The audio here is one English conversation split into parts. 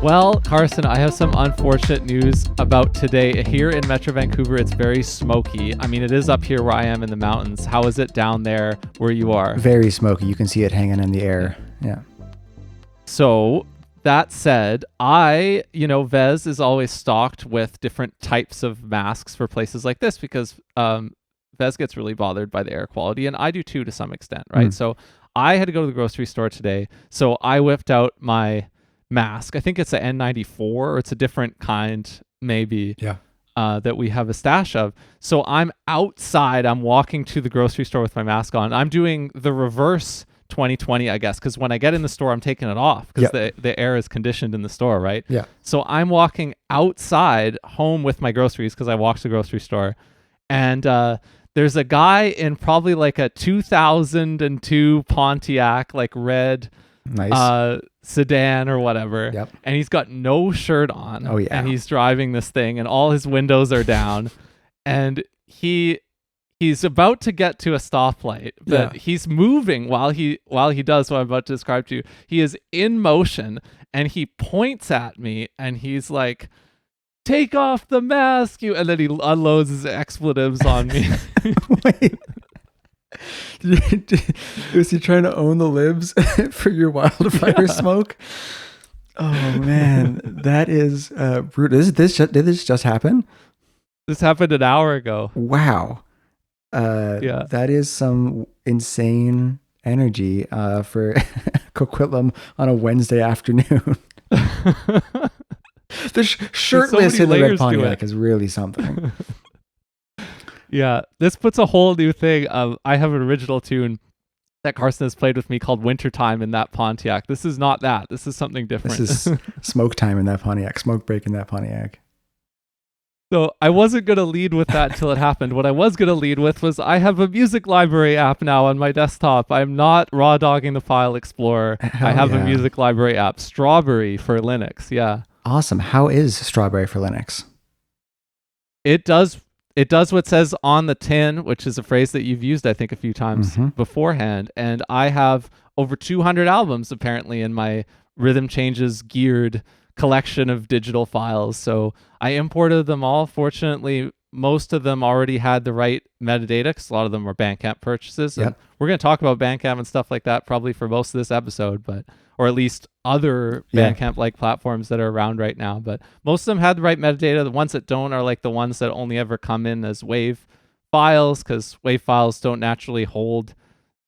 Well, Carson, I have some unfortunate news about today. Here in Metro Vancouver, it's very smoky. I mean, it is up here where I am in the mountains. How is it down there where you are? Very smoky. You can see it hanging in the air. Yeah. So that said, Vez is always stocked with different types of masks for places like this because Vez gets really bothered by the air quality, and I do too to some extent, right? So I had to go to the grocery store today, so I whipped out my mask. I think it's an N94, or it's a different kind, maybe. Yeah. That we have a stash of. So I'm outside. I'm walking to the grocery store with my mask on. I'm doing the reverse 2020, I guess, because when I get in the store, I'm taking it off because the air is conditioned in the store, right? Yeah. So I'm walking outside home with my groceries because I walked to the grocery store, and there's a guy in probably like a 2002 Pontiac, like red. Nice. Sedan or whatever. Yep. And he's got no shirt on. Oh, yeah. And he's driving this thing and all his windows are down. And he's about to get to a stoplight, but he's moving while he does what I'm about to describe to you. He is in motion and he points at me and he's like, "Take off the mask, you," and then he unloads his expletives on me. Wait. Was he trying to own the libs for your wildfire smoke? Oh man, that is brutal. Did this just happen? This happened an hour ago. Wow. That is some insane energy for Coquitlam on a Wednesday afternoon. The shirtless in the Red Pontiac is really something. Yeah, this puts a whole new thing. I have an original tune that Carson has played with me called Wintertime in that Pontiac. This is not that. This is something different. This is smoke time in that Pontiac, smoke break in that Pontiac. So I wasn't going to lead with that until it happened. What I was going to lead with was I have a music library app now on my desktop. I'm not raw dogging the file explorer. I have a music library app, Strawberry for Linux. Yeah. Awesome. How is Strawberry for Linux? It does what says on the tin, which is a phrase that you've used, I think, a few times beforehand. And I have over 200 albums, apparently, in my Rhythm Changes geared collection of digital files. So I imported them all. Fortunately, most of them already had the right metadata because a lot of them were Bandcamp purchases. And we're going to talk about Bandcamp and stuff like that probably for most of this episode, or at least other Bandcamp-like platforms that are around right now. But most of them had the right metadata. The ones that don't are like the ones that only ever come in as WAV files, because WAV files don't naturally hold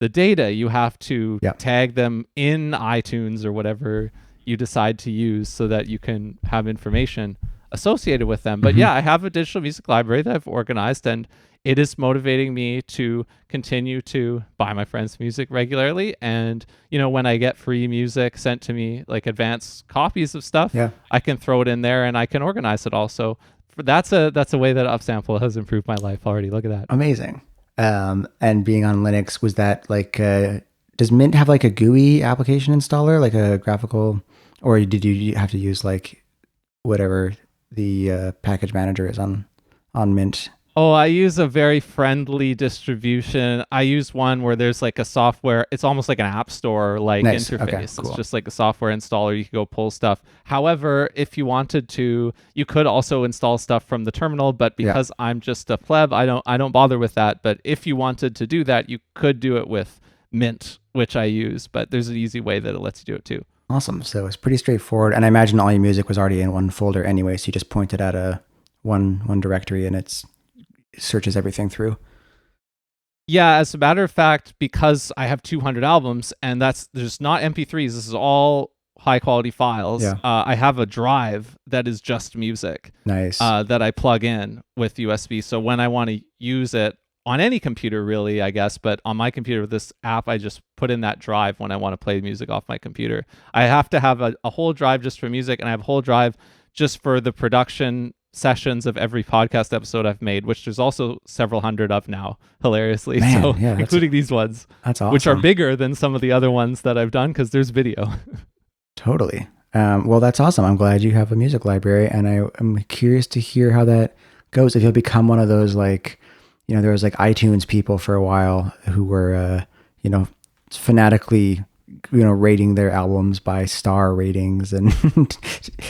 the data. You have to tag them in iTunes or whatever you decide to use so that you can have information associated with them. But I have a digital music library that I've organized, and it is motivating me to continue to buy my friends' music regularly. And, when I get free music sent to me, like advanced copies of stuff, I can throw it in there and I can organize it also. That's a way that Upsample has improved my life already. Look at that. Amazing. And being on Linux, was that like, does Mint have like a GUI application installer, like a graphical, or did you have to use like whatever the package manager is on Mint? Oh, I use a very friendly distribution. I use one where there's like a software. It's almost like an app store like interface. Okay, cool. It's just like a software installer. You can go pull stuff. However, if you wanted to, you could also install stuff from the terminal. But because I'm just a pleb, I don't bother with that. But if you wanted to do that, you could do it with Mint, which I use. But there's an easy way that it lets you do it too. Awesome. So it's pretty straightforward. And I imagine all your music was already in one folder anyway. So you just pointed at one directory and it searches everything through. Yeah, as a matter of fact, because I have 200 albums and there's not MP3s, this is all high quality files. I have a drive that is just music. Nice. That I plug in with USB. So when I want to use it on any computer, really, I guess, but on my computer with this app, I just put in that drive when I want to play music off my computer. I have to have a whole drive just for music, and I have a whole drive just for the production sessions of every podcast episode I've made, which there's also several hundred of now, hilariously. Man, including these ones. That's awesome. Which are bigger than some of the other ones that I've done because there's video. Totally. Well, that's awesome. I'm glad you have a music library, and I'm curious to hear how that goes. If you'll become one of those, like, there was like iTunes people for a while who were, fanatically rating their albums by star ratings and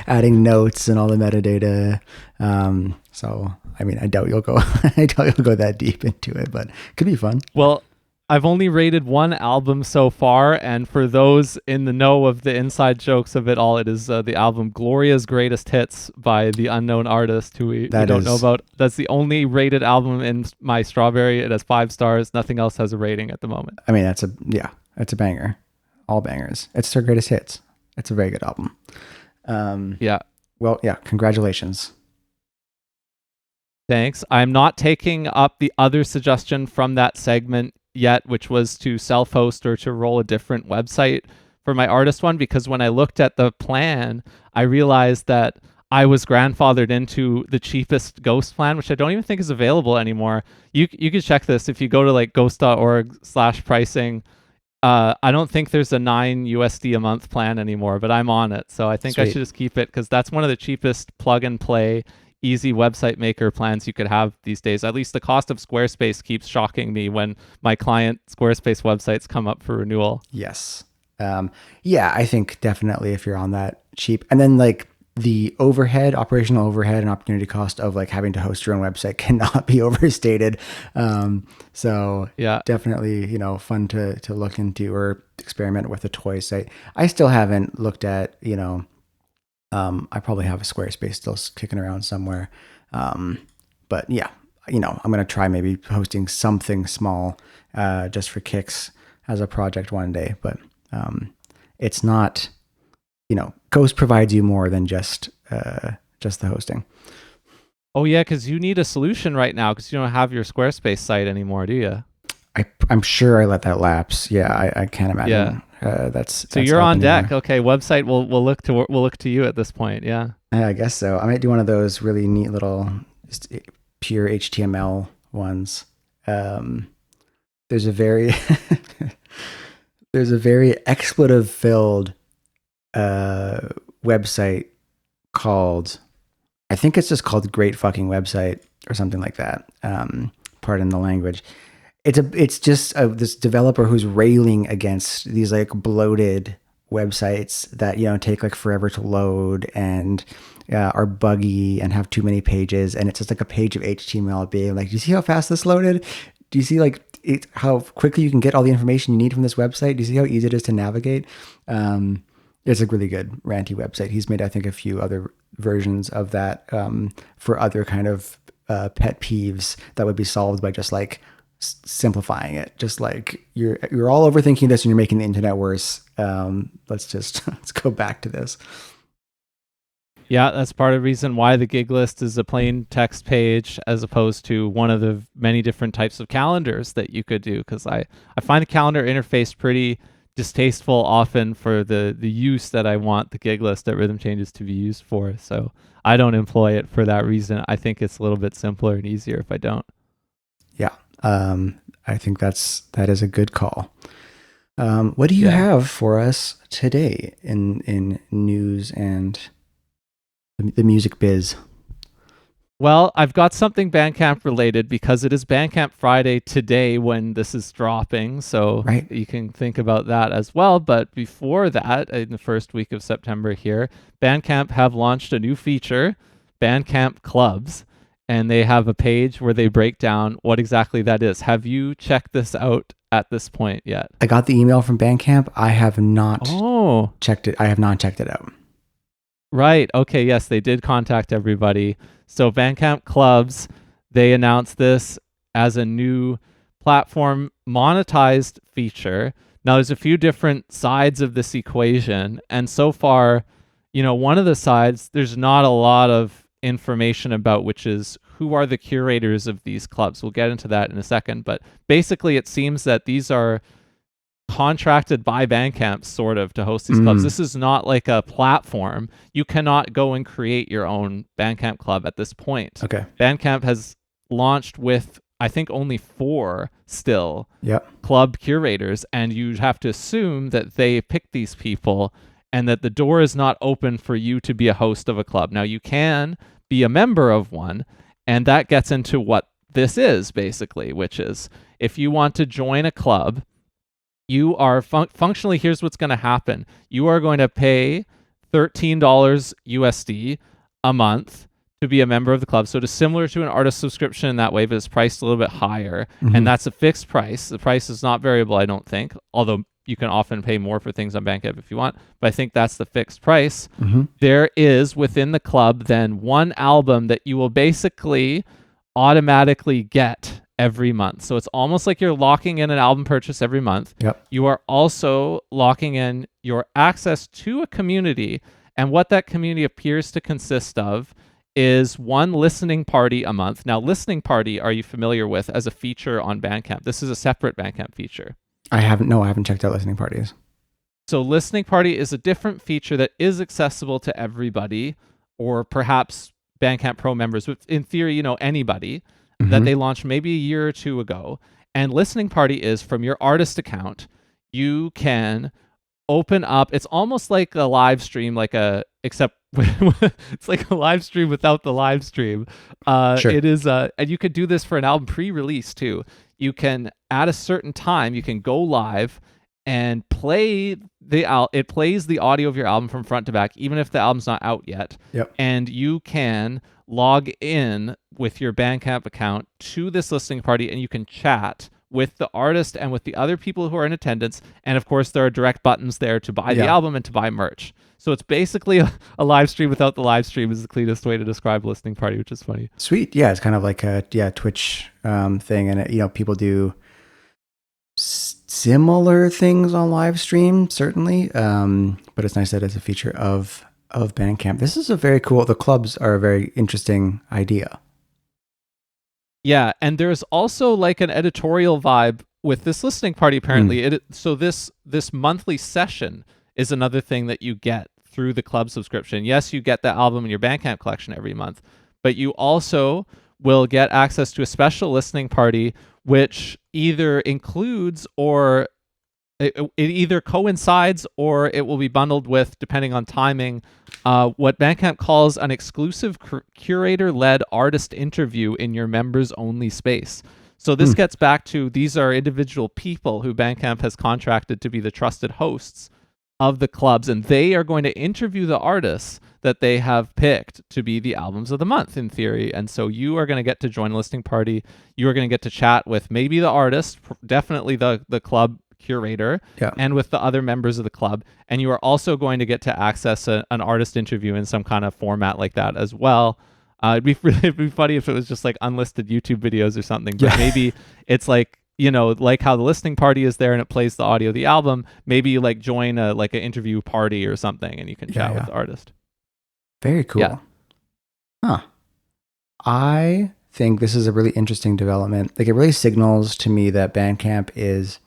adding notes and all the metadata. So I mean, I doubt you'll go that deep into it, but it could be fun. Well, I've only rated one album so far, and for those in the know of the inside jokes of it all, it is the album Gloria's Greatest Hits by the unknown artist who we don't know about. That's the only rated album in my Strawberry. It has 5 stars. Nothing else has a rating at the moment. I mean, that's a banger. All bangers. It's their greatest hits. It's a very good album. Yeah. Well, yeah, congratulations. Thanks. I'm not taking up the other suggestion from that segment yet, which was to self-host or to roll a different website for my artist one, because when I looked at the plan, I realized that I was grandfathered into the cheapest Ghost plan, which I don't even think is available anymore. You can check this if you go to like ghost.org/pricing. I don't think there's a $9 a month plan anymore, but I'm on it. So I think I should just keep it because that's one of the cheapest plug and play easy website maker plans you could have these days. At least the cost of Squarespace keeps shocking me when my client Squarespace websites come up for renewal. Yes. Yeah, I think definitely if you're on that cheap, and then like the operational overhead and opportunity cost of like having to host your own website cannot be overstated. So yeah, definitely, fun to look into or experiment with a toy site. I still haven't looked at, I probably have a Squarespace still kicking around somewhere. But yeah, I'm going to try maybe hosting something small, just for kicks as a project one day, but, it's not, Ghost provides you more than just the hosting. Oh yeah. Cause you need a solution right now. Cause you don't have your Squarespace site anymore, do you? I'm sure I let that lapse. Yeah. I can't imagine. Yeah. That's you're on deck. Okay. Website. We'll look to you at this point. Yeah. I guess so. I might do one of those really neat little just pure HTML ones. There's a very expletive filled website called, I think it's just called Great Fucking Website or something like that. Pardon the language. It's just this developer who's railing against these like bloated websites that take like forever to load and are buggy and have too many pages, and it's just like a page of HTML being like, do you see how fast this loaded? Do you see like how quickly you can get all the information you need from this website? Do you see how easy it is to navigate? It's a really good ranty website. He's made, I think, a few other versions of that for other kind of pet peeves that would be solved by just like simplifying it. Just like you're all overthinking this and you're making the internet worse. Let's go back to this. Yeah, that's part of the reason why the gig list is a plain text page as opposed to one of the many different types of calendars that you could do. Because I find the calendar interface pretty distasteful often for the use that I want the gig list at Rhythm Changes to be used for. So I don't employ it for that reason. I think it's a little bit simpler and easier if I don't. Yeah, I think that is a good call. What do you have for us today in news and the music biz? Well, I've got something Bandcamp related because it is Bandcamp Friday today when this is dropping. So You can think about that as well. But before that, in the first week of September here, Bandcamp have launched a new feature, Bandcamp Clubs. And they have a page where they break down what exactly that is. Have you checked this out at this point yet? I got the email from Bandcamp. I have not checked it. I have not checked it out. Right. Okay. Yes, they did contact everybody. So Bandcamp Clubs, they announced this as a new platform monetized feature. Now, there's a few different sides of this equation. And so far, one of the sides, there's not a lot of information about, which is who are the curators of these clubs. We'll get into that in a second. But basically, it seems that these are contracted by Bandcamp sort of to host these clubs. This is not like a platform. You cannot go and create your own Bandcamp club at this point. Okay. Bandcamp has launched with, I think, only 4 still club curators, and you have to assume that they pick these people and that the door is not open for you to be a host of a club. Now, you can be a member of one, and that gets into what this is basically, which is if you want to join a club, you are functionally, here's what's going to happen. You are going to pay $13 USD a month to be a member of the club. So it is similar to an artist subscription in that way, but it's priced a little bit higher. And that's a fixed price. The price is not variable, I don't think, although you can often pay more for things on Bandcamp if you want, but I think that's the fixed price. There is within the club then one album that you will basically automatically get every month. So it's almost like you're locking in an album purchase every month. Yep. You are also locking in your access to a community, and what that community appears to consist of is one listening party a month. Now, listening party, are you familiar with as a feature on Bandcamp? This is a separate Bandcamp feature. I haven't checked out listening parties. So listening party is a different feature that is accessible to everybody, or perhaps Bandcamp Pro members, but in theory, anybody, that they launched maybe a year or two ago. And listening party is from your artist account. You can open up, it's almost like a live stream, except it's like a live stream without the live stream. Sure. It is, and you could do this for an album pre-release too. You can, at a certain time, you can go live and play it plays the audio of your album from front to back, even if the album's not out yet. Yep. And you can log in with your Bandcamp account to this listening party, and you can chat with the artist and with the other people who are in attendance. And of course, there are direct buttons there to buy the album and to buy merch. So it's basically a live stream without the live stream is the cleanest way to describe listening party, which is funny. Sweet. Yeah, it's kind of like a Twitch thing, and people do similar things on live stream, certainly. But it's nice that it's a feature of Bandcamp. This is the clubs are a very interesting idea. Yeah, and there's also like an editorial vibe with this listening party, apparently. So this monthly session is another thing that you get through the club subscription. Yes, you get the album in your Bandcamp collection every month, but you also will get access to a special listening party, which either includes or it either coincides or it will be bundled with, depending on timing, what Bandcamp calls an exclusive curator-led artist interview in your members-only space. So this gets back to, these are individual people who Bandcamp has contracted to be the trusted hosts of the clubs, and they are going to interview the artists that they have picked to be the albums of the month, in theory. And so you are going to get to join a listening party. You are going to get to chat with maybe the artist, definitely the club curator, and with the other members of the club. And you are also going to get to access an artist interview in some kind of format like that as well. It'd be funny if it was just like unlisted YouTube videos or something, but maybe it's like, like how the listening party is there and it plays the audio of the album. Maybe you like join an interview party or something and you can chat with the artist. Very cool. Yeah. Huh. I think this is a really interesting development. Like, it really signals to me that Bandcamp is,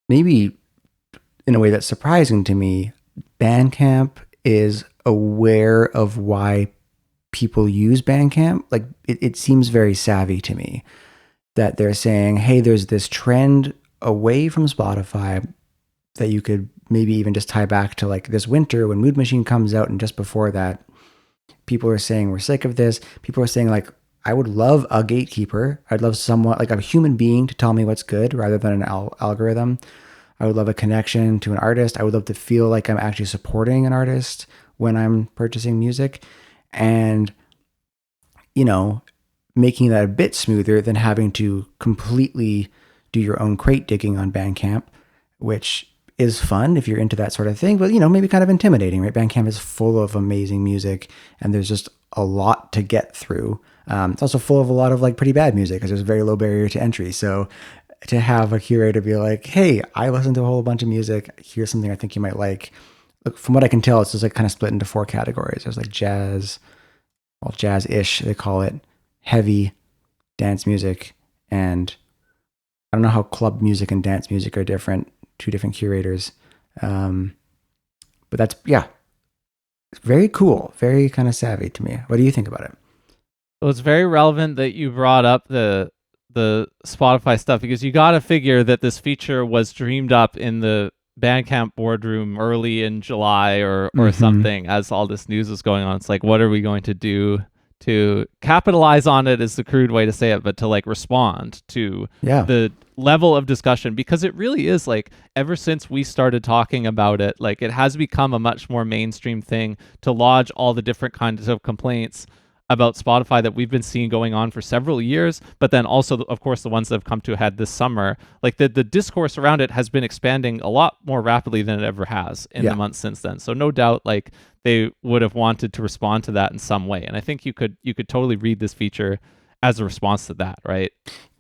maybe in a way that's surprising to me, Bandcamp is aware of why people use Bandcamp. Like, it seems very savvy to me that they're saying, hey, there's this trend away from Spotify that you could maybe even just tie back to like this winter when Mood Machine comes out, and just before that, people are saying we're sick of this. People are saying like, I would love a gatekeeper. I'd love someone, like a human being, to tell me what's good rather than an algorithm. I would love a connection to an artist. I would love to feel like I'm actually supporting an artist when I'm purchasing music. And, making that a bit smoother than having to completely do your own crate digging on Bandcamp, which is fun if you're into that sort of thing, but maybe kind of intimidating, right? Bandcamp is full of amazing music, and there's just a lot to get through. It's also full of a lot of like pretty bad music because there's a very low barrier to entry. So to have a curator be like, hey, I listen to a whole bunch of music, here's something I think you might like. Look, from what I can tell, it's just like kind of split into 4 categories. There's like jazz-ish, they call it, heavy dance music, and I don't know how club music and dance music are different, 2 different curators. But that's, it's very cool, very kind of savvy to me. What do you think about it? Well, it's very relevant that you brought up the Spotify stuff, because you got to figure that this feature was dreamed up in the Bandcamp boardroom early in July or something, as all this news was going on. It's like, what are we going to do to capitalize on it is the crude way to say it, but to like respond to Yeah. the level of discussion, because it really is like ever since we started talking about it, like it has become a much more mainstream thing to lodge all the different kinds of complaints about Spotify that we've been seeing going on for several years, but then also, of course, the ones that have come to a head this summer. Like the discourse around it has been expanding a lot more rapidly than it ever has in the months since then. So no doubt, like they would have wanted to respond to that in some way, and I think you could totally read this feature as a response to that, right?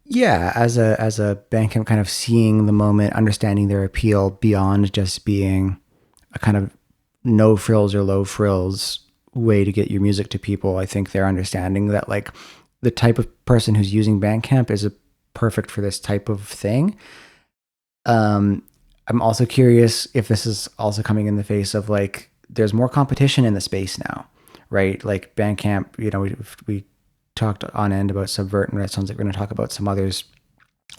Yeah, as a Bandcamp kind of seeing the moment, understanding their appeal beyond just being a kind of no frills or low frills way to get your music to people. I think they're understanding that like the type of person who's using Bandcamp is perfect for this type of thing. I'm also curious if this is also coming in the face of like there's more competition in the space now, right? Like Bandcamp, you know, we talked on end about Subvert, and it sounds like we're going to talk about some others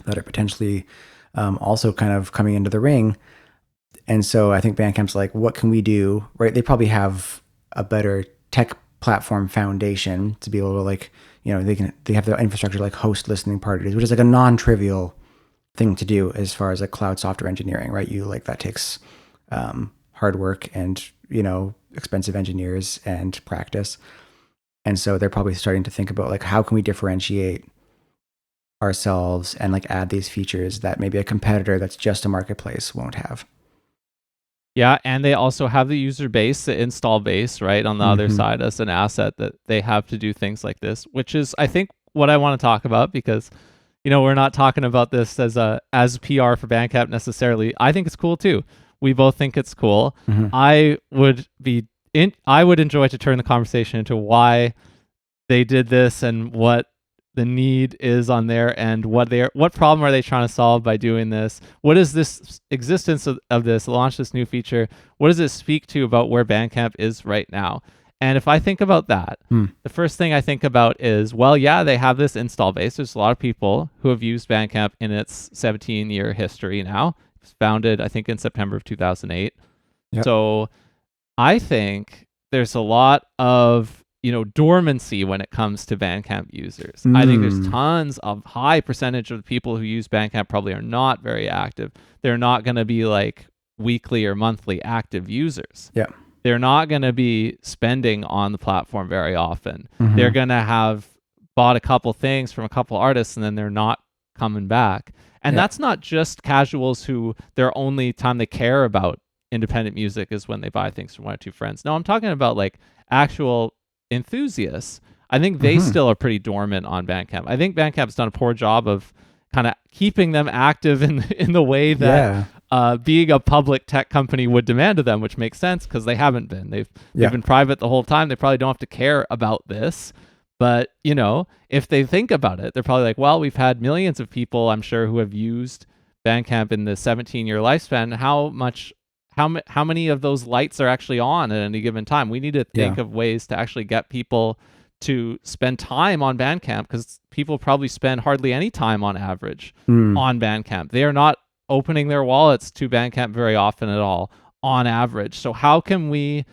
that are potentially also kind of coming into the ring. And so I think Bandcamp's like, what can we do, right? They probably have a better tech platform foundation to be able to like, you know, they have their infrastructure like host listening parties, which is like a non-trivial thing to do as far as like cloud software engineering, right? You like that takes hard work and, you know, expensive engineers and practice. And so they're probably starting to think about like, how can we differentiate ourselves and like add these features that maybe a competitor that's just a marketplace won't have. Yeah, and they also have the user base, the install base, right, on the other side as an asset that they have to do things like this, which is, I think, what I want to talk about, because, you know, we're not talking about this as PR for Bandcamp necessarily. I think it's cool too. We both think it's cool. I would enjoy to turn the conversation into why they did this and what the need is on their end, what problem are they trying to solve by doing this? What is this existence of this, launch this new feature? What does it speak to about where Bandcamp is right now? And if I think about that, the first thing I think about is, well, yeah, they have this install base. There's a lot of people who have used Bandcamp in its 17-year history now. It was founded, I think, in September of 2008. Yep. So I think there's a lot of, you know, dormancy when it comes to Bandcamp users. I think there's tons of high percentage of the people who use Bandcamp probably are not very active. They're not going to be like weekly or monthly active users. Yeah. They're not going to be spending on the platform very often. They're going to have bought a couple things from a couple artists and then they're not coming back. And that's not just casuals who their only time they care about independent music is when they buy things from one or two friends. No, I'm talking about like actual enthusiasts. I think they still are pretty dormant on Bandcamp. I think Bandcamp's done a poor job of kind of keeping them active in the way that being a public tech company would demand of them, which makes sense because they haven't been. They've been private the whole time. They probably don't have to care about this. But, you know, if they think about it, they're probably like, well, we've had millions of people, I'm sure, who have used Bandcamp in the 17-year lifespan. How many of those lights are actually on at any given time? We need to think of ways to actually get people to spend time on Bandcamp, because people probably spend hardly any time on average on Bandcamp. They are not opening their wallets to Bandcamp very often at all on average. So how can we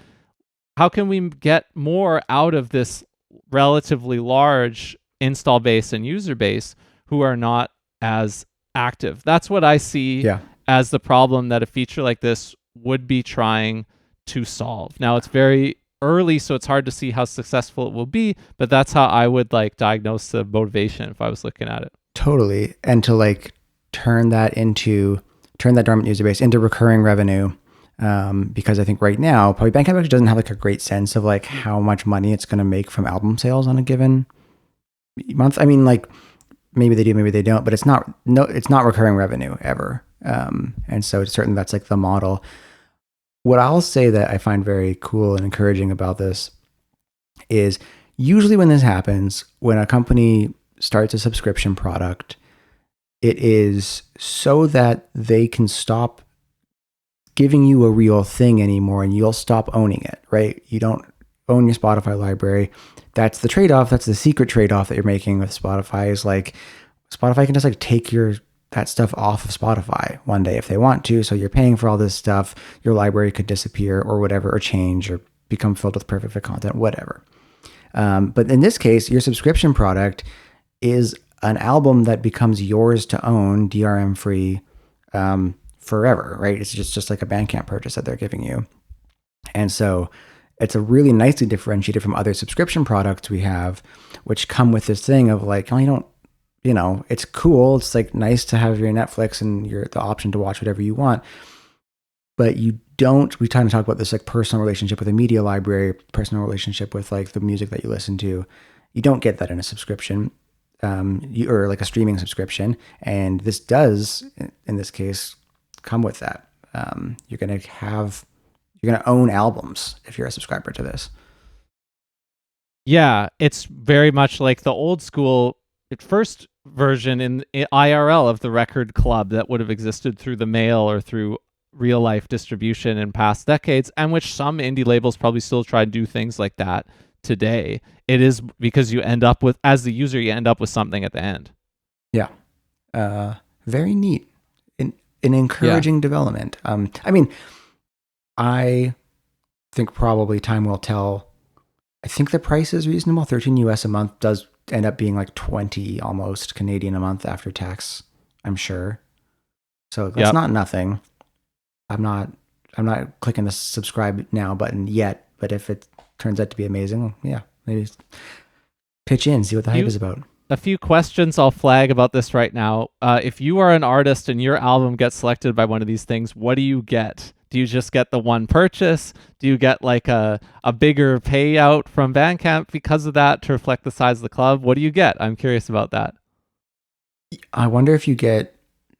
get more out of this relatively large install base and user base who are not as active? That's what I see as the problem that a feature like this would be trying to solve. Now, it's very early, so it's hard to see how successful it will be, but that's how I would like diagnose the motivation if I was looking at it. Totally. And to like turn that dormant user base into recurring revenue. Because I think right now, probably Bandcamp actually doesn't have like a great sense of like how much money it's going to make from album sales on a given month. I mean, like maybe they do, maybe they don't, but it's not recurring revenue ever. And so certainly that's like the model. What I'll say that I find very cool and encouraging about this is usually when this happens, when a company starts a subscription product, it is so that they can stop giving you a real thing anymore and you'll stop owning it, right? You don't own your Spotify library. That's the trade-off. That's the secret trade-off that you're making with Spotify, is like Spotify can just like take that stuff off of Spotify one day if they want to. So you're paying for all this stuff. Your library could disappear or whatever, or change or become filled with perfect fit content, whatever. But in this case, your subscription product is an album that becomes yours to own, DRM free, forever, right? It's just like a Bandcamp purchase that they're giving you. And so it's a really nicely differentiated from other subscription products we have, which come with this thing of like, oh, you don't, you know, it's cool. It's like nice to have your Netflix and the option to watch whatever you want. But you don't, we kind of talk about this like personal relationship with a media library, personal relationship with like the music that you listen to. You don't get that in a subscription, or like a streaming subscription. And this does, in this case, come with that. You're going to own albums if you're a subscriber to this. Yeah, it's very much like the old school first version in IRL of the record club that would have existed through the mail or through real life distribution in past decades, and which some indie labels probably still try to do things like that today. It is because you end up with, as the user, you end up with something at the end. Yeah. Very neat. An encouraging development. I mean, I think probably time will tell. I think the price is reasonable. 13 US a month does end up being like 20 almost Canadian a month after tax, I'm sure. So that's not nothing. I'm not clicking the subscribe now button yet, but if it turns out to be amazing, yeah, maybe pitch in, see what the hype is about. A few questions I'll flag about this right now. If you are an artist and your album gets selected by one of these things, what do you get? Do you just get the one purchase? Do you get like a bigger payout from Bandcamp because of that to reflect the size of the club? What do you get? I'm curious about that. I wonder if you get,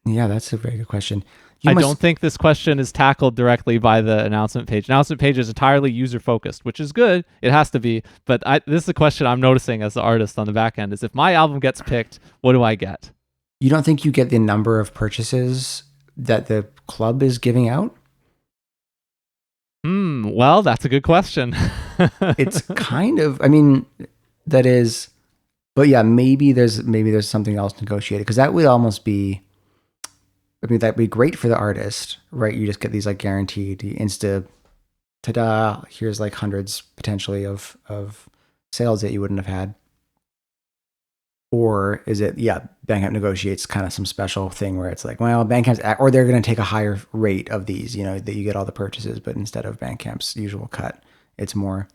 yeah, that's a very good question. I don't think this question is tackled directly by the announcement page. Announcement page is entirely user-focused, which is good. It has to be. But this is a question I'm noticing as the artist on the back end, is if my album gets picked, what do I get? You don't think you get the number of purchases that the club is giving out? Well, that's a good question. It's kind of, I mean, that is, but yeah, maybe there's something else negotiated, because that would almost be, I mean, that'd be great for the artist, right? You just get these like guaranteed insta, ta-da, here's like hundreds potentially of sales that you wouldn't have had. Or is it, Bandcamp negotiates kind of some special thing where it's like, well, Bandcamp's, or they're going to take a higher rate of these, you know, that you get all the purchases, but instead of Bandcamp's usual cut, it's more.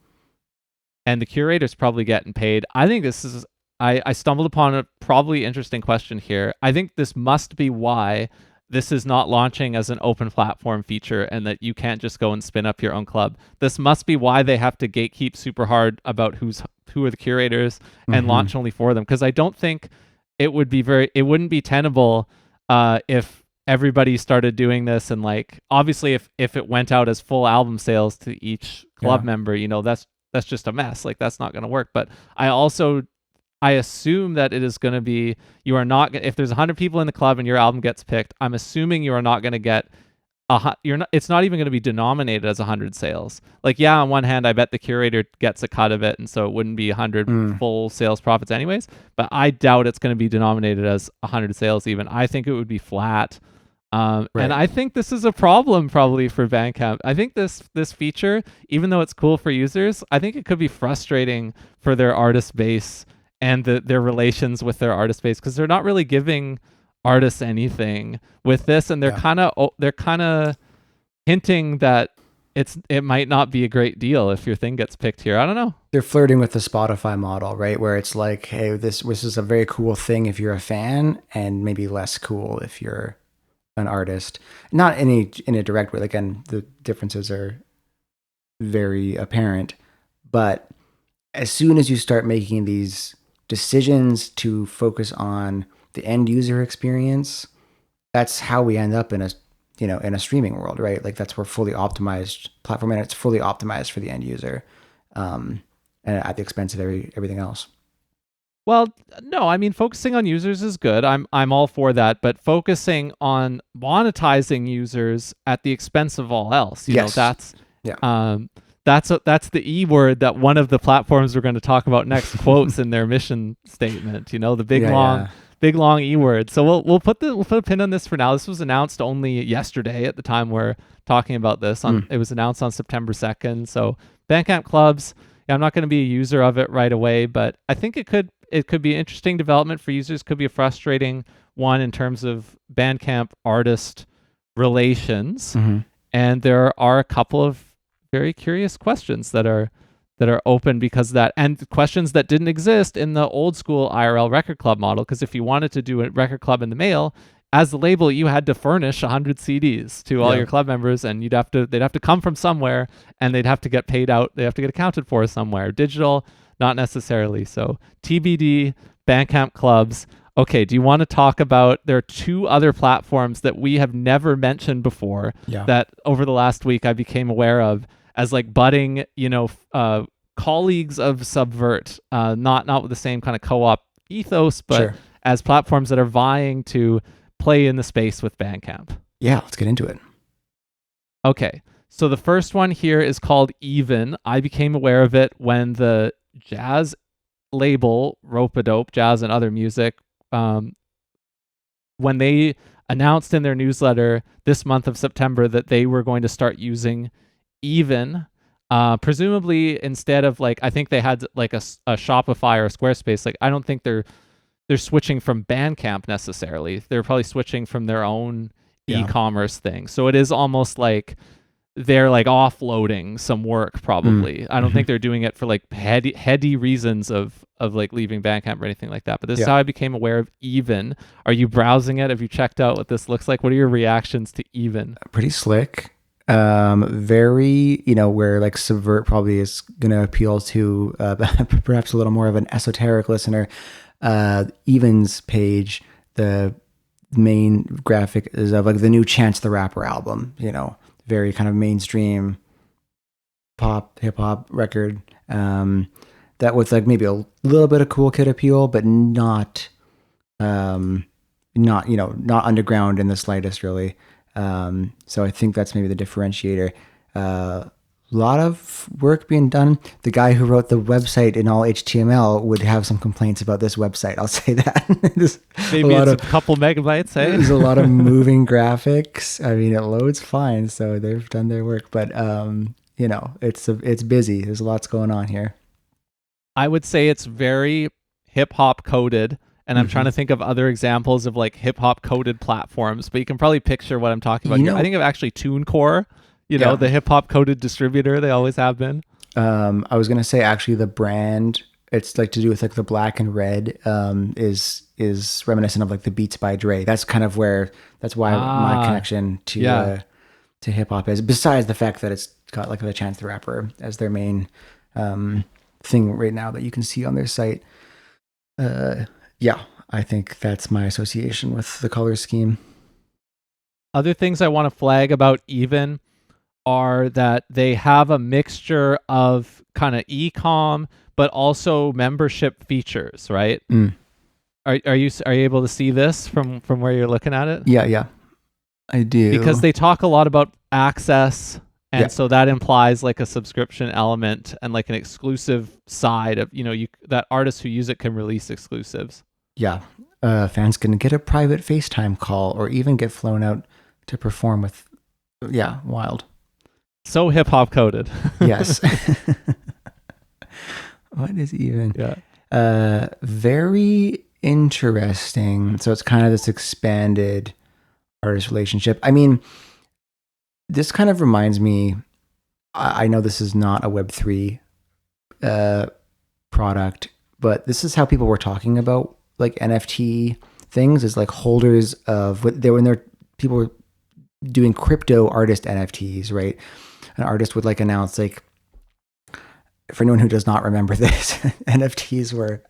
And the curator's probably getting paid. I think this is, I stumbled upon a probably interesting question here. I think this must be why this is not launching as an open platform feature and that you can't just go and spin up your own club. This must be why they have to gatekeep super hard about who are the curators and launch only for them. Because I don't think it wouldn't be tenable if everybody started doing this, and like obviously if it went out as full album sales to each club member, you know, that's just a mess. Like that's not going to work. But I assume that it is going to be, you are not, if there's 100 people in the club and your album gets picked, I'm assuming you are not going to get it's not even going to be denominated as 100 sales. Like, yeah, on one hand, I bet the curator gets a cut of it, and so it wouldn't be 100 full sales profits anyways, but I doubt it's going to be denominated as 100 sales even. I think it would be flat. Right. And I think this is a problem probably for Bandcamp. I think this feature, even though it's cool for users, I think it could be frustrating for their artist base and their relations with their artist base, because they're not really giving artists anything with this, and they're kind of hinting that it might not be a great deal if your thing gets picked here. I don't know. They're flirting with the Spotify model, right? Where it's like, hey, this is a very cool thing if you're a fan, and maybe less cool if you're an artist. Not in a direct way. Again, the differences are very apparent, but as soon as you start making these decisions to focus on the end user experience, that's how we end up in a streaming world, right? Like that's where fully optimized platform, and it's fully optimized for the end user, and at the expense of everything else. Well, no, I mean, focusing on users is good. I'm all for that, but focusing on monetizing users at the expense of all else, you know, that's the E word that one of the platforms we're going to talk about next quotes in their mission statement. You know, the big long E word. So we'll put a pin on this for now. This was announced only yesterday at the time we're talking about this. It was announced on September 2nd. So Bandcamp clubs, I'm not going to be a user of it right away, but I think it could be an interesting development for users. Could be a frustrating one in terms of Bandcamp artist relations. Mm-hmm. And there are a couple of very curious questions that are open because of that, and questions that didn't exist in the old school IRL record club model. Because if you wanted to do a record club in the mail, as the label, you had to furnish 100 CDs to all your club members, and they'd have to come from somewhere, and they'd have to get paid out. They have to get accounted for somewhere. Digital, not necessarily. So TBD, Bandcamp clubs. Okay, do you want to talk about, there are two other platforms that we have never mentioned before that over the last week I became aware of as like budding, colleagues of Subvert, not with the same kind of co-op ethos, but as platforms that are vying to play in the space with Bandcamp. Yeah, let's get into it. Okay, so the first one here is called Even. I became aware of it when the jazz label Rope-a-Dope, Jazz and Other Music, when they announced in their newsletter this month of September that they were going to start using Even, presumably instead of I think they had like a Shopify or a Squarespace. I don't think they're switching from Bandcamp necessarily. They're probably switching from their own e-commerce thing. So it is almost like they're offloading some work probably. I don't think they're doing it for heady reasons of leaving Bandcamp or anything like that. But this is how I became aware of Even. Are you browsing it? Have you checked out what this looks like? What are your reactions to Even? Pretty slick. Very, where Subvert probably is going to appeal to perhaps a little more of an esoteric listener. Even's page, the main graphic is of the new Chance the Rapper album, very kind of mainstream pop, hip hop record. That with maybe a little bit of cool kid appeal, but not underground in the slightest really. So I think that's maybe the differentiator. A lot of work being done. The guy who wrote the website in all HTML would have some complaints about this website. I'll say that. Maybe it's a couple megabytes, hey? There's a lot of moving graphics. I mean, it loads fine, so they've done their work. But it's busy. There's lots going on here. I would say it's very hip hop coded. And I'm trying to think of other examples of hip hop coded platforms, but you can probably picture what I'm talking about here. I think of actually TuneCore, the hip hop coded distributor. They always have been. I was going to say actually the brand, it's to do with the black and red, is reminiscent of the Beats by Dre. That's kind of that's why my connection to hip hop is, besides the fact that it's got the Chance the Rapper as their main thing right now that you can see on their site. I think that's my association with the color scheme. Other things I want to flag about Even are that they have a mixture of kind of e-com, but also membership features, right? Are you able to see this from where you're looking at it? Yeah, I do. Because they talk a lot about access, and so that implies a subscription element and an exclusive side of that artists who use it can release exclusives. Yeah, fans can get a private FaceTime call or even get flown out to perform with. Yeah, wild. So hip hop coded. Yes. What is Even? Yeah. Very interesting. So it's kind of this expanded artist relationship. I mean, this kind of reminds me. I know this is not a Web3 product, but this is how people were talking about NFT things, is holders of when people were doing crypto artist NFTs, right? An artist would announce for anyone who does not remember this, NFTs were,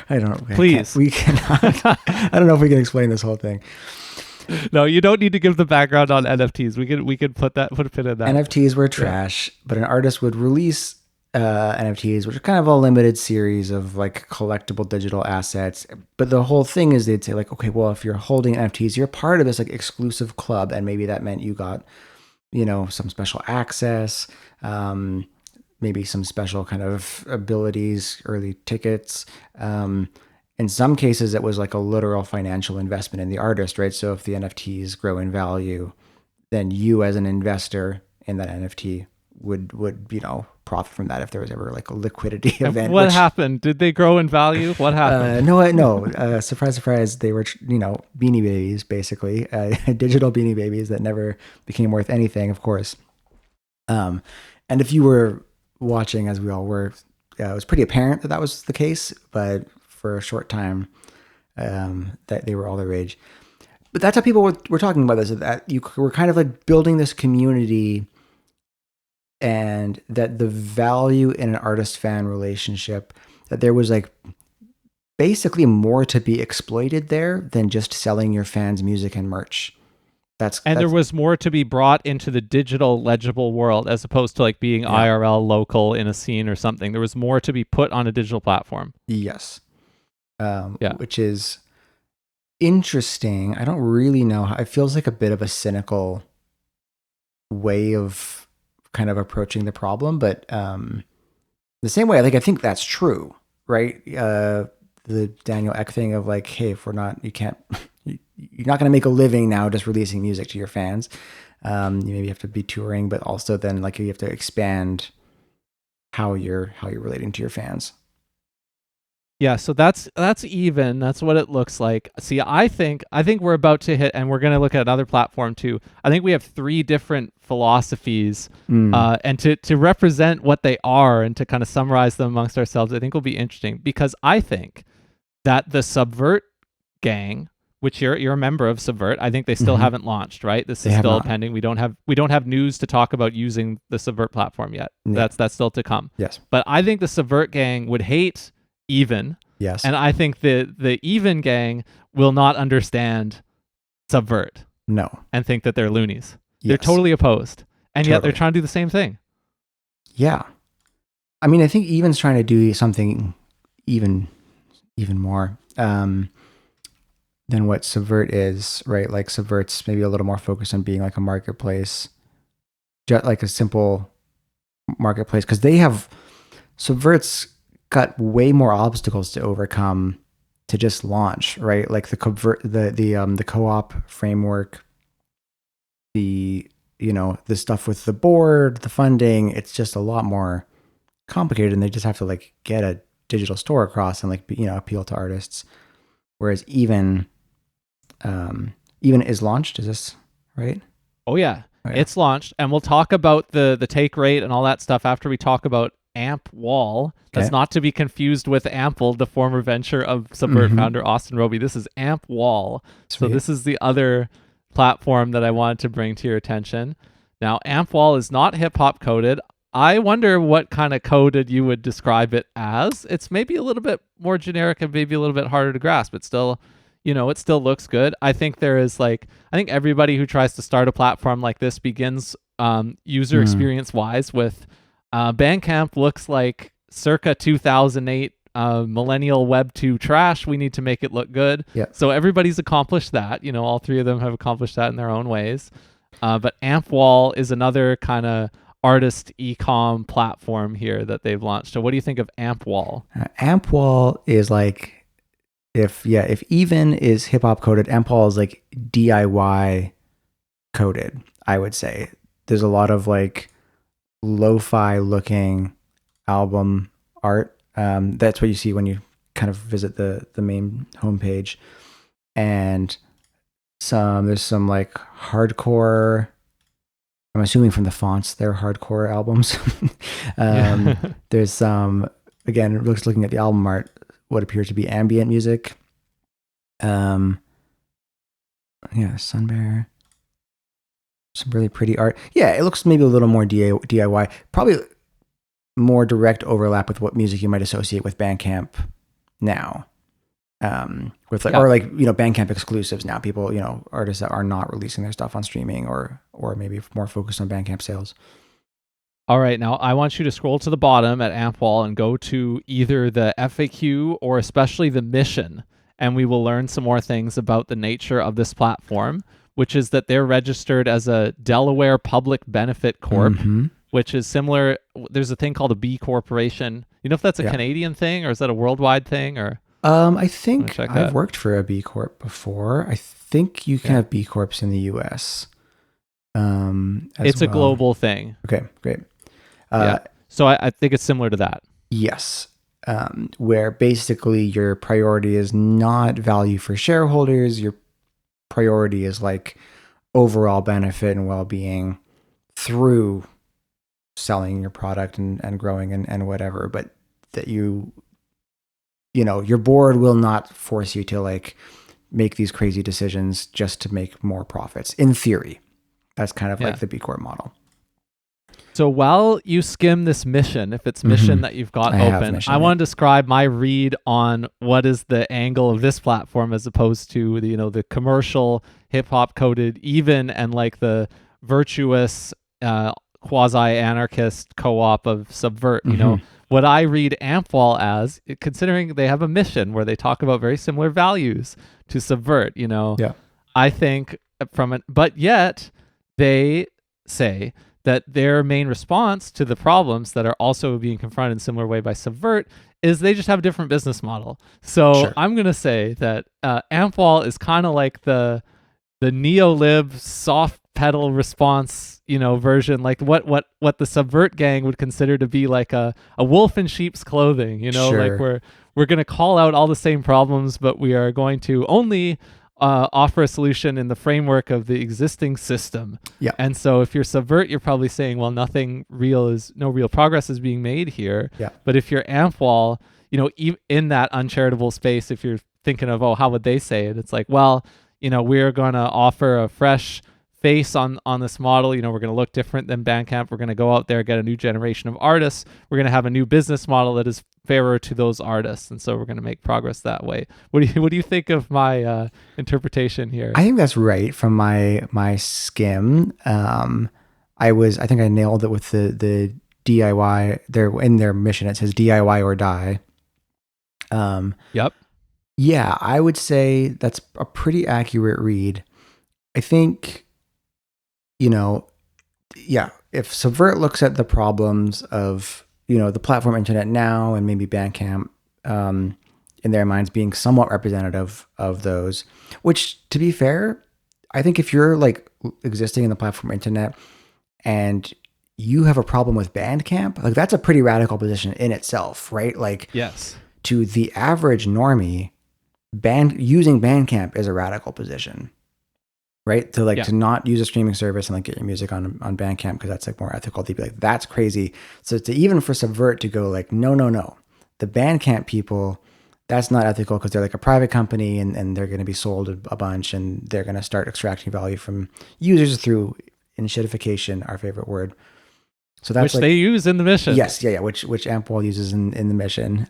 I don't know. Please. We cannot, I don't know if we can explain this whole thing. No, you don't need to give the background on NFTs. We could put a pin in that. NFTs were trash, but an artist would release NFTs, which are kind of a limited series of collectible digital assets. But the whole thing is they'd say okay, well, if you're holding NFTs, you're part of this exclusive club, and maybe that meant you got, some special access, maybe some special kind of abilities, early tickets. In some cases, it was a literal financial investment in the artist, right? So if the NFTs grow in value, then you as an investor in that NFT would profit from that if there was ever like a liquidity And event. what happened? Did they grow in value? What happened? No. Surprise, surprise. They were, Beanie Babies, basically, digital Beanie Babies that never became worth anything, of course. And if you were watching, as we all were, it was pretty apparent that was the case. But for a short time, that they were all the rage. But that's how people were talking about this. That you were kind of like building this community, and that the value in an artist-fan relationship, that there was like basically more to be exploited there than just selling your fans music and merch. There was more to be brought into the digital legible world as opposed to like being IRL local in a scene or something. There was more to be put on a digital platform. Yes. Which is interesting. I don't really know. It feels like a bit of a cynical way of kind of approaching the problem, but the same way, I think that's true, right? The Daniel Ek thing of like, hey, if we're not, you're not going to make a living now just releasing music to your fans. You maybe have to be touring, but also then like you have to expand how you're relating to your fans. Yeah, so that's even. That's what it looks like. See, I think we're about to hit, and we're going to look at another platform too. I think we have 3 different philosophies, and to represent what they are and to kind of summarize them amongst ourselves, I think will be interesting, because I think that the Subvert gang, which you're a member of Subvert, I think they still haven't launched, right? This is still pending. We don't have news to talk about using the Subvert platform yet. Yeah. That's still to come. Yes. But I think the Subvert gang would hate Even. Yes. And I think the Even gang will not understand Subvert. No. And think that they're loonies. Yes. They're totally opposed. And yet they're trying to do the same thing. Yeah. I mean, I think Even's trying to do something even more than what Subvert is, right? Like Subvert's maybe a little more focused on being like a marketplace, just like a simple marketplace, because Subvert's got way more obstacles to overcome to just launch, right? Like the co-op framework, the stuff with the board, the funding, it's just a lot more complicated, and they just have to like get a digital store across and like appeal to artists. Whereas Even is launched. Is this right? Oh yeah. It's launched, and we'll talk about the take rate and all that stuff after we talk about Amp Wall. That's not to be confused with Ample, the former venture of Subvert founder Austin Roby. This is Amp Wall. Sweet. So this is the other platform that I wanted to bring to your attention. Now, Amp Wall is not hip hop coded. I wonder what kind of coded you would describe it as. It's maybe a little bit more generic and maybe a little bit harder to grasp, but still, it still looks good. I think everybody who tries to start a platform like this begins user experience wise with Bandcamp looks like circa 2008 millennial Web 2 trash. We need to make it look good. Yeah. So everybody's accomplished that. All 3 of them have accomplished that in their own ways. But Amp Wall is another kind of artist e-com platform here that they've launched. So what do you think of Amp Wall? Amp Wall is like, if Even is hip hop coded, Amp Wall is like DIY coded, I would say. There's a lot of like lo-fi looking album art. That's what you see when you kind of visit the main homepage. And there's some like hardcore, I'm assuming from the fonts, they're hardcore albums. There's some, again, looking at the album art, what appears to be ambient music. Sun Bear. Some really pretty art. Yeah, it looks maybe a little more DIY. Probably more direct overlap with what music you might associate with Bandcamp now. Bandcamp exclusives now. People, artists that are not releasing their stuff on streaming or maybe more focused on Bandcamp sales. All right, now I want you to scroll to the bottom at Amp Wall and go to either the FAQ or especially the mission, and we will learn some more things about the nature of this platform, which is that they're registered as a Delaware Public Benefit Corp, which is similar. There's a thing called a B Corporation. You know if that's a Canadian thing or is that a worldwide thing? Or I think I've worked for a B Corp before. I think you can have B Corps in the US. It's a global thing. Okay, great. Yeah. So I think it's similar to that. Yes. Where basically your priority is not value for shareholders. Your priority is like overall benefit and well-being through selling your product and growing and whatever. But that your board will not force you to like make these crazy decisions just to make more profits. In theory, that's kind of like the B Corp model. So while you skim this mission, if it's mission that you've got open, I want to describe my read on what is the angle of this platform as opposed to the commercial hip hop coded even and like the virtuous quasi anarchist co-op of Subvert. What I read Ampwall as, considering they have a mission where they talk about very similar values to Subvert. I think but yet they say that their main response to the problems that are also being confronted in a similar way by Subvert is they just have a different business model. So I'm going to say that Ampwall is kind of like the neo-lib soft pedal response, version, like what the Subvert gang would consider to be like a wolf in sheep's clothing, like we're going to call out all the same problems, but we are going to only offer a solution in the framework of the existing system. Yeah. And so if you're Subvert, you're probably saying, well, no real progress is being made here. Yeah. But if you're Ampwall, in that uncharitable space, if you're thinking of, how would they say it? It's like, well, we're going to offer a fresh face on this model. We're going to look different than Bandcamp. We're going to go out there, get a new generation of artists. We're going to have a new business model that is fairer to those artists, and so we're going to make progress that way. What do you think of my interpretation here? I think that's right from my skim. I think I nailed it with the DIY. They're in their mission. It says DIY or die. Yep. Yeah, I would say that's a pretty accurate read. I think, if Subvert looks at the problems of, the platform internet now and maybe Bandcamp, in their minds being somewhat representative of those, which, to be fair, I think if you're like existing in the platform internet and you have a problem with Bandcamp, like that's a pretty radical position in itself, right? Like, yes, to the average normie, using Bandcamp is a radical position, right? To not use a streaming service and like get your music on Bandcamp because that's like more ethical. They'd be like, that's crazy. So even for Subvert to go like, no, the Bandcamp people, that's not ethical because they're like a private company and they're going to be sold a bunch and they're going to start extracting value from users through enshittification, our favorite word. So that's which they use in the mission. Yes, yeah, which Ampwall uses in the mission.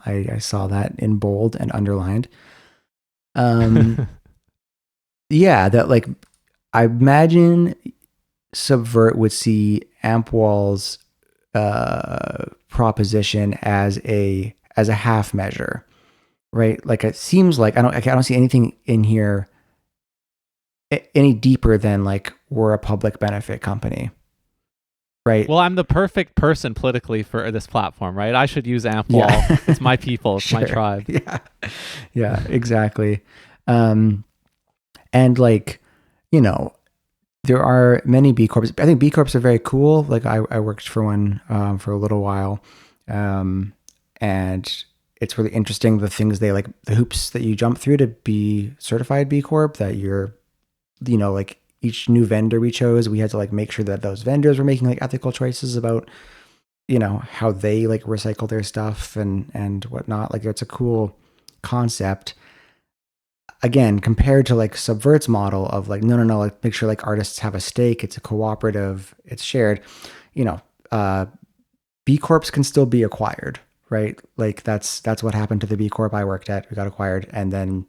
I saw that in bold and underlined. Yeah, that like I imagine Subvert would see Ampwall's proposition as a half measure, right? Like it seems like I don't see anything in here any deeper than like we're a public benefit company. Right. Well, I'm the perfect person politically for this platform, right? I should use Ampwall. Yeah. It's my people. It's my tribe. Yeah. Yeah, exactly. And like, there are many B Corps. I think B Corps are very cool. Like I worked for one for a little while. And it's really interesting the things the hoops that you jump through to be certified B Corp, that you're, like each new vendor we chose, we had to like make sure that those vendors were making like ethical choices about, how they like recycle their stuff and whatnot. Like it's a cool concept. Again, compared to like Subvert's model of like, no, like make sure like artists have a stake. It's a cooperative, it's shared, B Corps can still be acquired, right? Like that's what happened to the B Corp I worked at. We got acquired. And then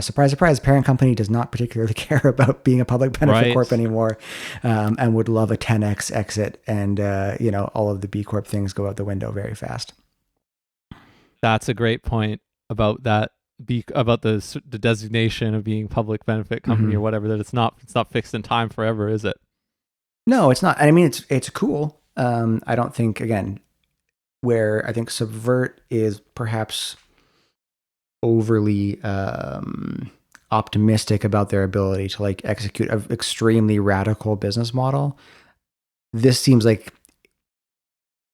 surprise, surprise, parent company does not particularly care about being a public benefit corp anymore, and would love a 10x exit. And, all of the B Corp things go out the window very fast. That's a great point about that. About the designation of being public benefit company or whatever, that it's not fixed in time forever, is it? No, it's not. I mean, it's cool. I don't think, again, where I think Subvert is perhaps overly optimistic about their ability to like execute an extremely radical business model. This seems like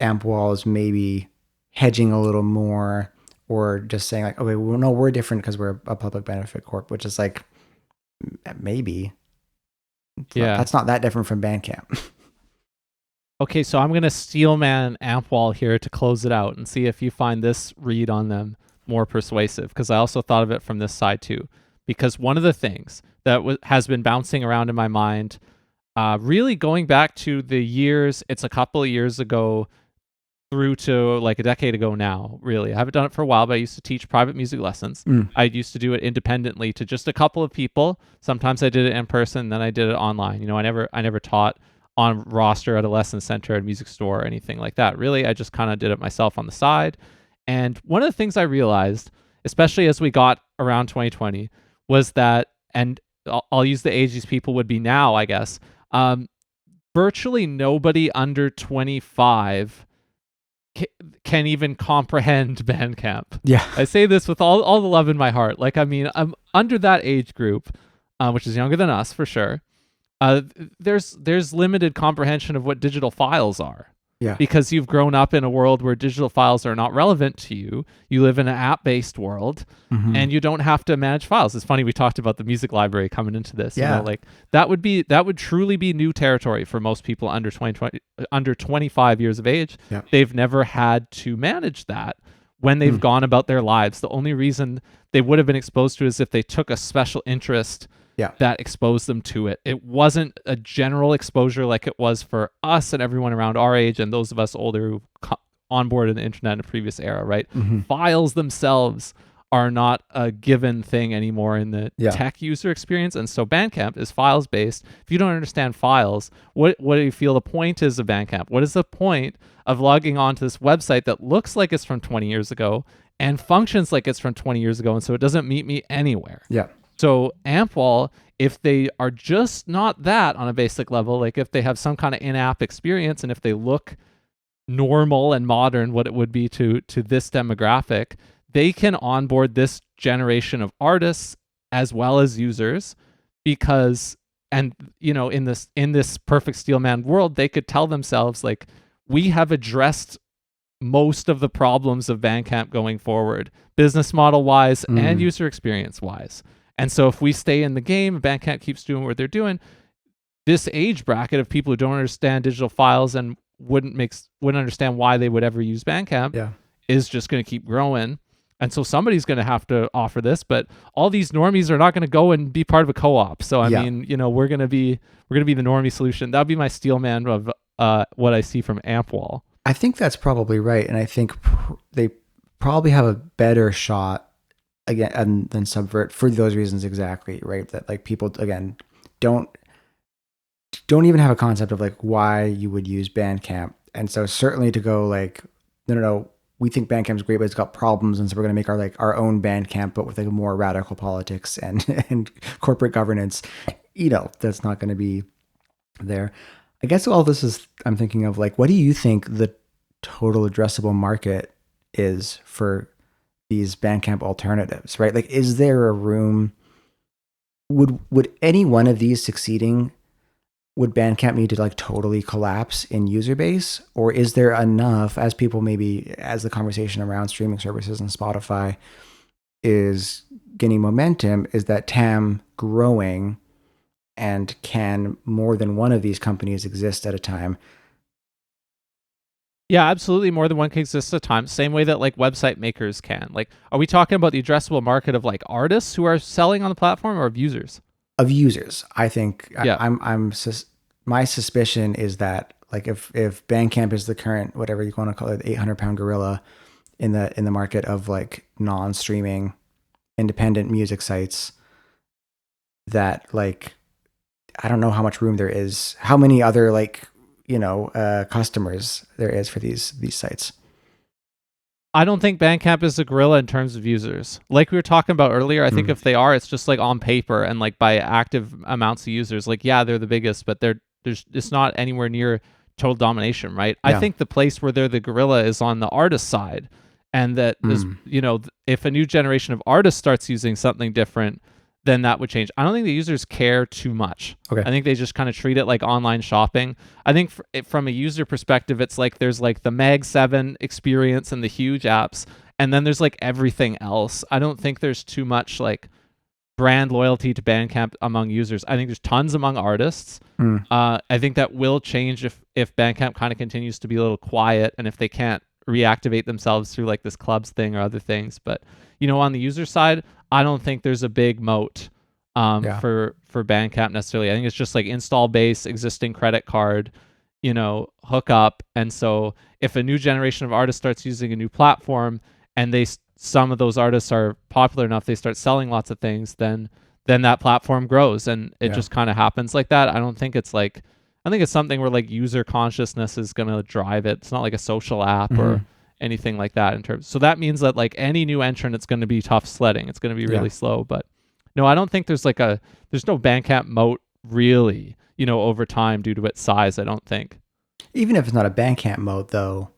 Ampwall is maybe hedging a little more, or just saying like, okay, well, no, we're different because we're a public benefit corp, which is like, maybe that's not that different from Bandcamp. Okay, so I'm going to steelman Ampwall here to close it out and see if you find this read on them more persuasive, because I also thought of it from this side too. Because one of the things that has been bouncing around in my mind, really going back to the years, it's a couple of years ago through to like a decade ago now, really. I haven't done it for a while, but I used to teach private music lessons. I used to do it independently to just a couple of people. Sometimes I did it in person, then I did it online. You know, I never taught on roster at a lesson center, at a music store, or anything like that. Really, I just kind of did it myself on the side. And one of the things I realized, especially as we got around 2020, was that, and I'll use the age these people would be now, I guess, virtually nobody under 25 can even comprehend Bandcamp. Yeah. I say this with all the love in my heart. Like, I mean, I'm under that age group, which is younger than us for sure. There's limited comprehension of what digital files are. Yeah. Because you've grown up in a world where digital files are not relevant to you. You live in an app-based world, and you don't have to manage files. It's funny, we talked about the music library coming into this. Yeah. You know, like that would truly be new territory for most people under 25 years of age. Yeah. They've never had to manage that when they've gone about their lives. The only reason they would have been exposed to it is if they took a special interest that exposed them to it. It wasn't a general exposure like it was for us and everyone around our age and those of us older who onboarded the internet in a previous era, right? Files themselves are not a given thing anymore in the tech user experience. And so Bandcamp is files based. If you don't understand files, what do you feel the point is of Bandcamp? What is the point of logging onto this website that looks like it's from 20 years ago and functions like it's from 20 years ago, and so it doesn't meet me anywhere? Yeah. So Ampwall, if they are just not that on a basic level, like if they have some kind of in-app experience and if they look normal and modern, what it would be to this demographic, they can onboard this generation of artists as well as users, because, and you know, in this perfect Steelman world, they could tell themselves like, we have addressed most of the problems of Bandcamp going forward, business model wise and user experience wise. And so if we stay in the game, Bandcamp keeps doing what they're doing, this age bracket of people who don't understand digital files and wouldn't understand why they would ever use Bandcamp is just going to keep growing. And so somebody's going to have to offer this, but all these normies are not going to go and be part of a co-op. So I mean, you know, we're going to be the normie solution. That would be my steelman of what I see from Ampwall. I think that's probably right, and I think they probably have a better shot again than Subvert for those reasons exactly, right? That like people again don't even have a concept of like why you would use Bandcamp, and so certainly to go like no, we think Bandcamp's great, but it's got problems, and so we're going to make our own Bandcamp, but with like more radical politics and corporate governance. You know, that's not going to be there. I guess all this is, I'm thinking of like, what do you think the total addressable market is for these Bandcamp alternatives, right? Like, is there a room, would any one of these succeeding, would Bandcamp need to like totally collapse in user base? Or is there enough, as people maybe, as the conversation around streaming services and Spotify is gaining momentum, is that TAM growing? And can more than one of these companies exist at a time? Yeah, absolutely. More than one can exist at a time. Same way that like website makers can. Like, are we talking about the addressable market of like artists who are selling on the platform, or of users? Of users, I think. Yeah. My suspicion is that like if Bandcamp is the current, whatever you want to call it, 800-pound gorilla in the market of like non-streaming independent music sites, that like, I don't know how much room there is, how many other like, you know, customers there is for these sites. I don't think Bandcamp is a gorilla in terms of users. Like we were talking about earlier, I think if they are, it's just like on paper and like by active amounts of users. Like, yeah, they're the biggest, but it's not anywhere near total domination, right? Yeah. I think the place where they're the gorilla is on the artist side. And that is, you know, if a new generation of artists starts using something different, then that would change. I don't think the users care too much. Okay. I think they just kind of treat it like online shopping. I think from a user perspective, it's like there's like the Mag 7 experience and the huge apps, and then there's like everything else. I don't think there's too much like brand loyalty to Bandcamp among users. I think there's tons among artists. I think that will change if Bandcamp kind of continues to be a little quiet and if they can't reactivate themselves through like this clubs thing or other things. But on the user side, I don't think there's a big moat for Bandcamp necessarily. I think it's just like install base, existing credit card, hook up. And so if a new generation of artists starts using a new platform and some of those artists are popular enough, they start selling lots of things, then that platform grows, and it just kind of happens like that. I think it's something where like user consciousness is going to drive it. It's not like a social app or anything like that so that means that like any new entrant, it's going to be tough sledding. It's going to be really slow, but no, I don't think there's no Bandcamp moat really, over time due to its size. I don't think. Even if it's not a Bandcamp moat though,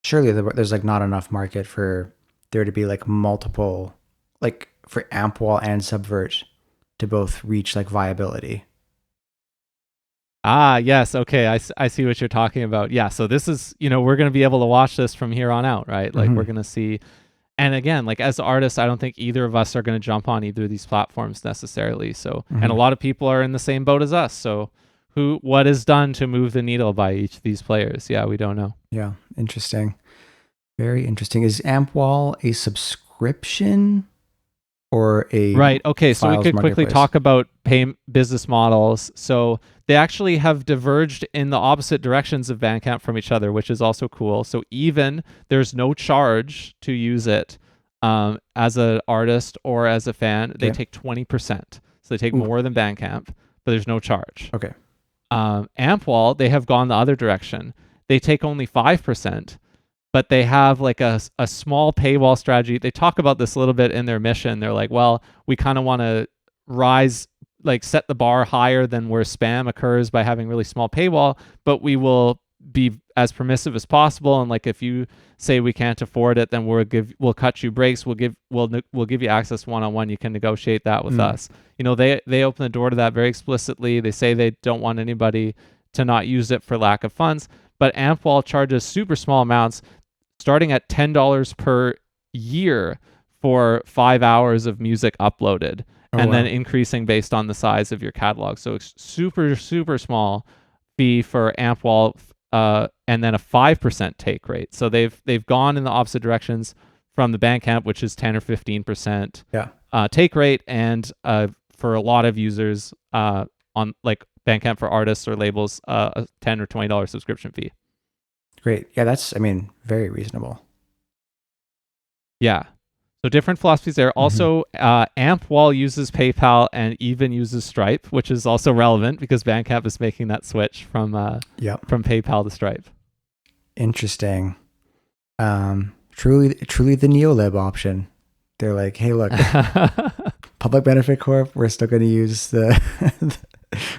surely there's like not enough market for there to be like multiple, like for Ampwall and Subvert to both reach like viability. Yes. Okay. I see what you're talking about. Yeah. So this is, we're going to be able to watch this from here on out, right? Like we're going to see, and again, like as artists, I don't think either of us are going to jump on either of these platforms necessarily. So, and a lot of people are in the same boat as us. So what is done to move the needle by each of these players? Yeah, we don't know. Yeah. Interesting. Very interesting. Is Ampwall a subscription or a right? Okay, so we could quickly talk about business models. So they actually have diverged in the opposite directions of Bandcamp from each other, which is also cool. So even there's no charge to use it as an artist or as a fan. They take 20%. So they take more than Bandcamp, but there's no charge. Okay. Ampwall, they have gone the other direction. They take only 5%. But they have like a small paywall strategy. They talk about this a little bit in their mission. They're like, well, we kind of want to set the bar higher than where spam occurs by having really small paywall, but we will be as permissive as possible. And like, if you say we can't afford it, then we'll cut you breaks. We'll give you access one-on-one. You can negotiate that with us. They open the door to that very explicitly. They say they don't want anybody to not use it for lack of funds, but Ampwall charges super small amounts, starting at $10 per year for 5 hours of music uploaded, then increasing based on the size of your catalog. So it's super, super small fee for Ampwall, and then a 5% take rate. So they've gone in the opposite directions from the Bandcamp, which is 10 or 15% take rate, and for a lot of users on like Bandcamp for artists or labels, a $10 or $20 subscription fee. Great. Yeah, that's, very reasonable. Yeah. So different philosophies there. Also, Ampwall uses PayPal and even uses Stripe, which is also relevant because Bandcamp is making that switch from PayPal to Stripe. Interesting. Truly the Neolib option. They're like, hey, look, Public Benefit Corp, we're still going to use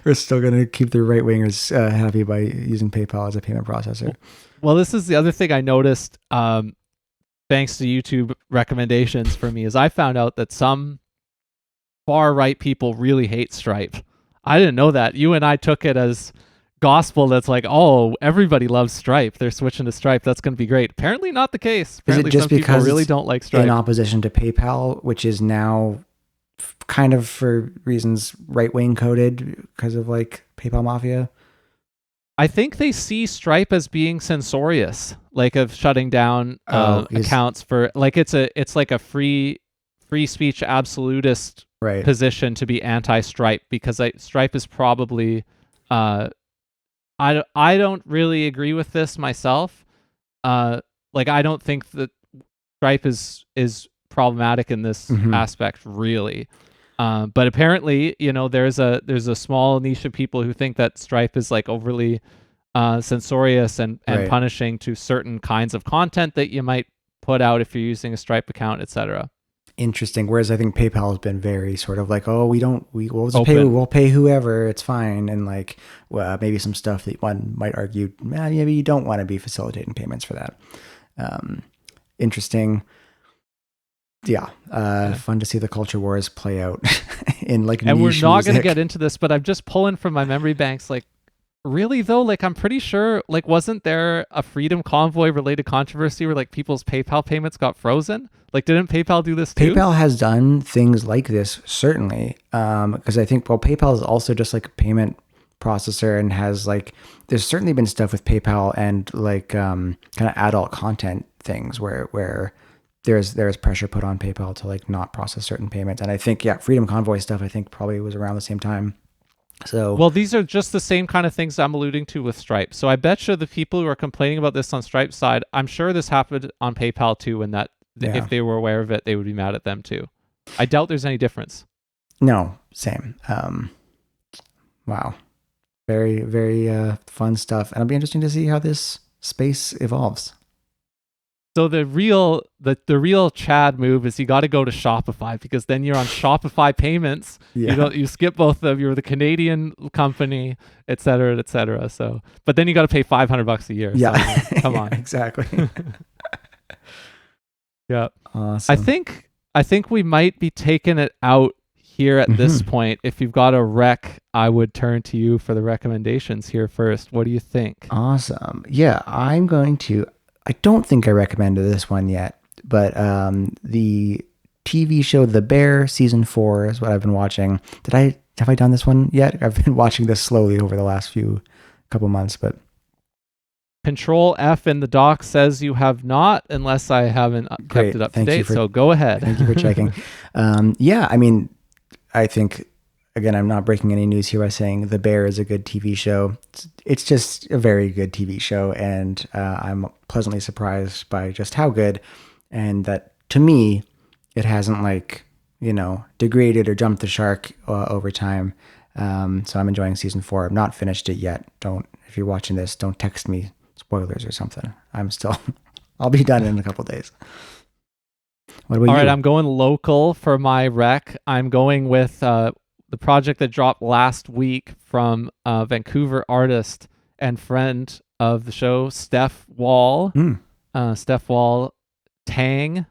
we're still going to keep the right wingers happy by using PayPal as a payment processor. Well, this is the other thing I noticed, thanks to YouTube recommendations for me, is I found out that some far right people really hate Stripe. I didn't know that. You and I took it as gospel. That's like, oh, everybody loves Stripe. They're switching to Stripe. That's going to be great. Apparently not the case. Apparently is it just some because people really don't like Stripe? In opposition to PayPal, which is now kind of for reasons right-wing coded because of like PayPal Mafia? I think they see Stripe as being censorious, like of shutting down accounts for like it's like a free speech absolutist position to be anti-Stripe, because Stripe is probably I don't really agree with this myself. Like I don't think that Stripe is problematic in this aspect really. But apparently, there's a small niche of people who think that Stripe is like overly censorious and punishing to certain kinds of content that you might put out if you're using a Stripe account, etc. Interesting. Whereas I think PayPal has been very sort of like, oh, we'll pay whoever, it's fine, and like, well, maybe some stuff that one might argue, maybe you don't want to be facilitating payments for that. Interesting. Fun to see the culture wars play out in like And we're niche not going to music. get into this, but I'm just pulling from my memory banks. Like, really though, like I'm pretty sure, like wasn't there a Freedom Convoy related controversy where like people's PayPal payments got frozen? Like, didn't PayPal do this too? PayPal has done things like this, certainly, because I think, well, PayPal is also just like a payment processor and has like, there's certainly been stuff with PayPal and like kind of adult content things where there's pressure put on PayPal to like not process certain payments. And I think, Freedom Convoy stuff, I think probably was around the same time. So, well, these are just the same kind of things I'm alluding to with Stripe. So I bet you the people who are complaining about this on Stripe's side, I'm sure this happened on PayPal too, and that if they were aware of it, they would be mad at them too. I doubt there's any difference. No, same. Wow. Very, very fun stuff. And it'll be interesting to see how this space evolves. So the real Chad move is you got to go to Shopify, because then you're on Shopify payments. Yeah. You skip both of them. You're the Canadian company, et cetera, et cetera. So, but then you got to pay $500 a year. Yeah. So, come on. Exactly. Yeah. Awesome. I think we might be taking it out here at this point. If you've got a rec, I would turn to you for the recommendations here first. What do you think? Awesome. Yeah, I don't think I recommended this one yet, but the TV show The Bear season 4 is what I've been watching. Have I done this one yet? I've been watching this slowly over the last couple months, but Control F in the doc says you have not, unless I haven't kept it up to date. So go ahead. Thank you for checking. I mean, I think, again, I'm not breaking any news here by saying The Bear is a good TV show. It's just a very good TV show, and I'm pleasantly surprised by just how good, and that, to me, it hasn't, like, degraded or jumped the shark over time. So I'm enjoying season 4. I've not finished it yet. If you're watching this, don't text me spoilers or something. I'll be done in a couple days. What about you? All right, I'm going local for my rec. I'm going with the project that dropped last week from Vancouver artist and friend of the show, Steph Wall. Steph Wall, Tang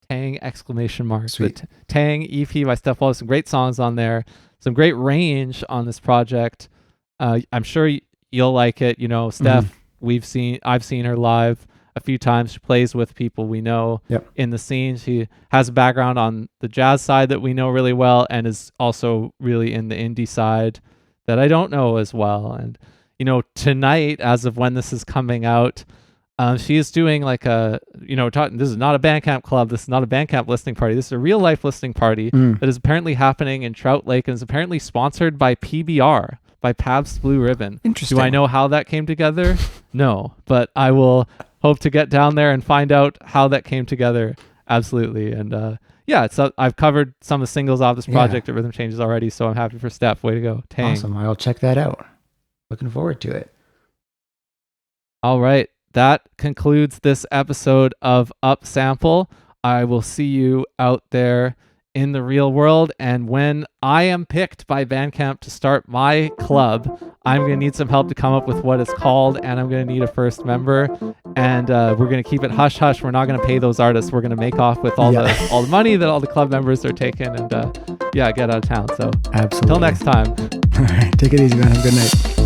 exclamation mark. Sweet. Tang EP by Steph Wall. Some great songs on there. Some great range on this project. I'm sure you'll like it. Steph, I've seen her live a few times. She plays with people we know in the scene. She has a background on the jazz side that we know really well, and is also really in the indie side that I don't know as well. And tonight, as of when this is coming out, she is doing like this is not a Bandcamp club. This is not a Bandcamp listening party. This is a real life listening party that is apparently happening in Trout Lake and is apparently sponsored by PBR, by Pabst Blue Ribbon. Interesting. Do I know how that came together? No, but I will hope to get down there and find out how that came together. Absolutely. And I've covered some of the singles off this project at Rhythm Changes already, so I'm happy for Steph. Way to go. Tang. Awesome. I'll check that out. Looking forward to it. All right. That concludes this episode of Upsample. I will see you out there in the real world. And when I am picked by Bandcamp to start my club, I'm going to need some help to come up with what it's called, and I'm going to need a first member. And we're going to keep it hush hush. We're not going to pay those artists. We're going to make off with all the money that all the club members are taking, and get out of town. So absolutely. Till next time. All right. Take it easy, man. Have a good night.